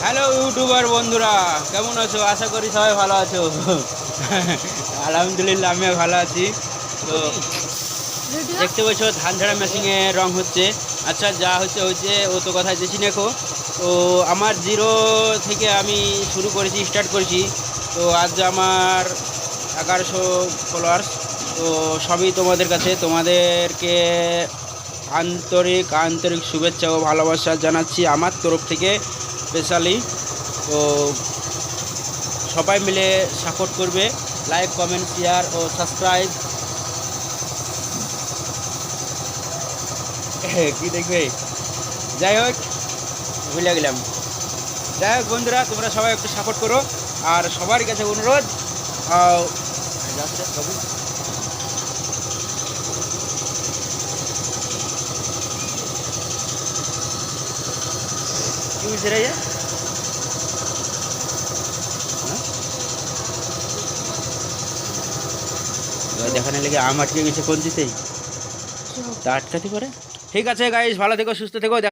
Hello YouTuber বন্ধুরা, কেমন আছো? আশা করি সবাই ভালো আছো। আলহামদুলিল্লাহ, আমিও ভালো আছি। তো দেখতে পাচ্ছ ধান ঝাড়া মেশিনে রং হচ্ছে। আচ্ছা, যা হচ্ছে হচ্ছে, ও তো কথা যেছি দেখো। তো আমার জিরো থেকে আমি শুরু করেছি, স্টার্ট করেছি। তো আজ আমার 1100 ফলোয়ার্স। তো সবই তোমাদের কাছে, তোমাদেরকে আন্তরিক আন্তরিক শুভেচ্ছা ও ভালোবাসা জানাচ্ছি আমার তরফ থেকে স্পেশালি। তো সবাই মিলে সাপোর্ট করবে, লাইক কমেন্ট শেয়ার ও সাবস্ক্রাইব। কি দেখবে? যাই হোক, ভুলে গেলাম। যাই হোক বন্ধুরা, তোমরা সবাই একটু সাপোর্ট করো। আর সবার কাছে অনুরোধ, আহ, যাচ্ছে বাবু। কি বুঝছে রে? দেখানে লেগে আম আটকে গেছে কোন দিতেই, তা আটকাতে পারে। ঠিক আছে গাইস, ভালো থেকো, সুস্থ থেকো।